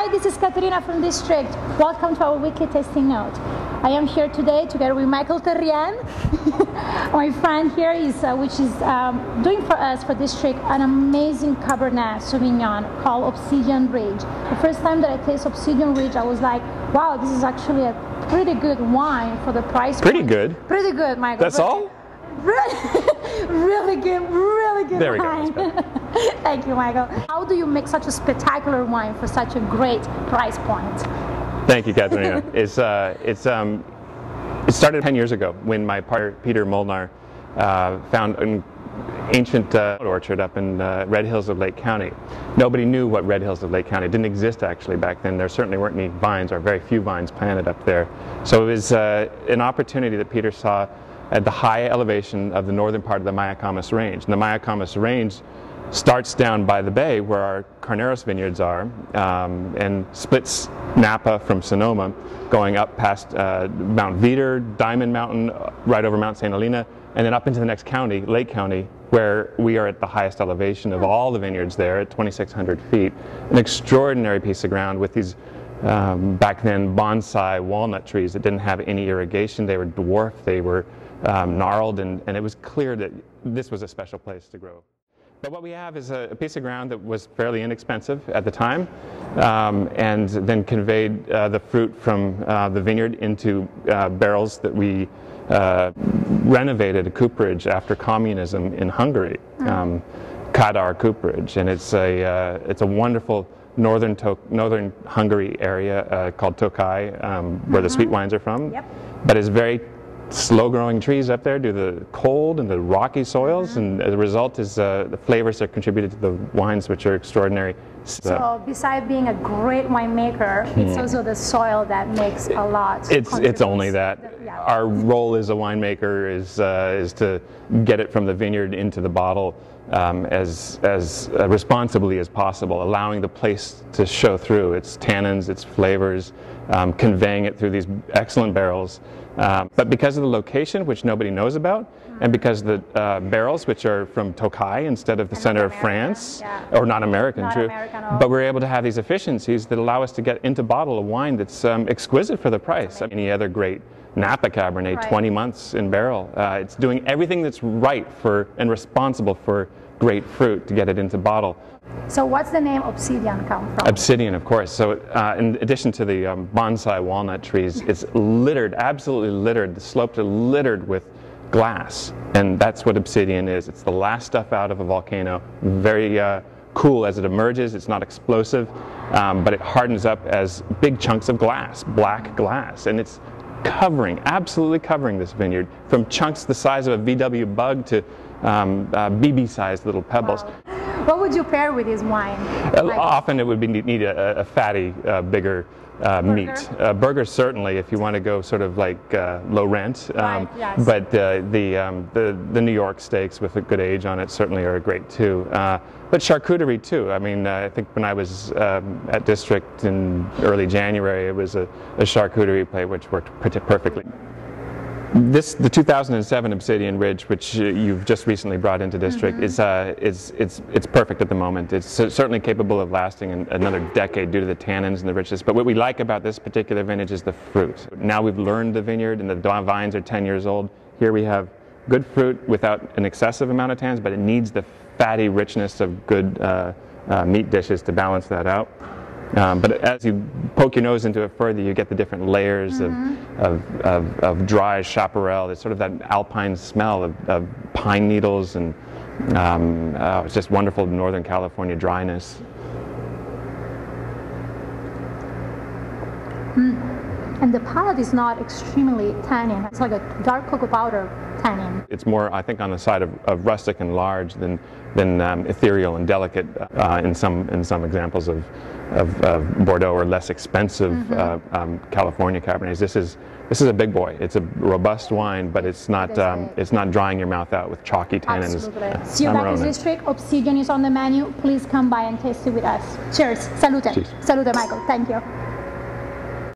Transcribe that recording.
Hi, this is Caterina from District. Welcome to our weekly tasting note. I am here today together with Michael Terrien. My friend here is doing for us for District an amazing Cabernet Sauvignon called Obsidian Ridge. The first time that I tasted Obsidian Ridge, I was like, wow, this is actually a pretty good wine for the price. Pretty good? Pretty good, Michael. That's all? Really good there wine. We go. Thank you, Michael. How do you make such a spectacular wine for such a great price point? Thank you, Caterina. It started 10 years ago when my partner Peter Molnar found an ancient orchard up in Red Hills of Lake County. Nobody knew what Red Hills of Lake County. It didn't exist actually back then. There certainly weren't any vines, or very few vines planted up there. So it was an opportunity that Peter saw at the high elevation of the northern part of the Micheal Range. And the Micheal Range starts down by the bay where our Carneros vineyards are, and splits Napa from Sonoma, going up past Mount Veeder, Diamond Mountain, right over Mount St. Helena, and then up into the next county, Lake County, where we are at the highest elevation of all the vineyards there at 2,600 feet. An extraordinary piece of ground with these back then bonsai walnut trees that didn't have any irrigation. They were dwarfed, they were gnarled, and it was clear that this was a special place to grow. But what we have is a piece of ground that was fairly inexpensive at the time, and then conveyed the fruit from the vineyard into barrels that we renovated a cooperage after communism in Hungary, Kadar cooperage, and it's a wonderful northern Hungary area called Tokaj, where the sweet wines are from. Yep. But it's very slow-growing trees up there due to the cold and the rocky soils, and as a result is the flavors that contributed to the wines, which are extraordinary. So besides being a great winemaker, it's also the soil that makes a lot. It's only that. Yeah. Our role as a winemaker is to get it from the vineyard into the bottle as responsibly as possible, allowing the place to show through its tannins, its flavors, conveying it through these excellent barrels. But because of the location, which nobody knows about, and because the barrels, which are from Tokaj instead of the center of France, or not American, true, but we're able to have these efficiencies that allow us to get into bottle a wine that's exquisite for the price. Any other great Napa Cabernet, 20 months in barrel. It's doing everything that's right for and responsible for great fruit to get it into bottle. So what's the name Obsidian come from? Obsidian, of course. So in addition to the bonsai walnut trees, it's littered, absolutely littered. The slopes are littered with glass, and that's what obsidian is. It's the last stuff out of a volcano. Very cool as it emerges. It's not explosive, but it hardens up as big chunks of glass, black glass, and it's absolutely covering this vineyard, from chunks the size of a VW Bug to BB-sized little pebbles. Wow. What would you pair with this wine? Often it would need a fatty, bigger meat. Burgers certainly, if you want to go sort of like low rent. Yes. But the New York steaks with a good age on it certainly are great too. But charcuterie too. I mean, I think when I was at District in early January, it was a charcuterie plate which worked perfectly. The 2007 Obsidian Ridge, which you've just recently brought into District, it's perfect at the moment. It's certainly capable of lasting another decade due to the tannins and the richness. But what we like about this particular vintage is the fruit. Now we've learned the vineyard, and the vines are 10 years old. Here we have good fruit without an excessive amount of tannins, but it needs the fatty richness of good meat dishes to balance that out. But as you poke your nose into it further, you get the different layers of dry chaparral. There's sort of that alpine smell of pine needles, and it's just wonderful Northern California dryness. And the palate is not extremely tannin. It's like a dark cocoa powder tannin. It's more, I think, on the side of rustic and large than ethereal and delicate in some examples of Bordeaux or less expensive California Cabernets. This is a big boy. It's a robust wine, but it's not drying your mouth out with chalky tannins. Absolutely. See you back in District. Obsidian is on the menu. Please come by and taste it with us. Cheers. Salute. Cheers. Salute, Michael. Thank you.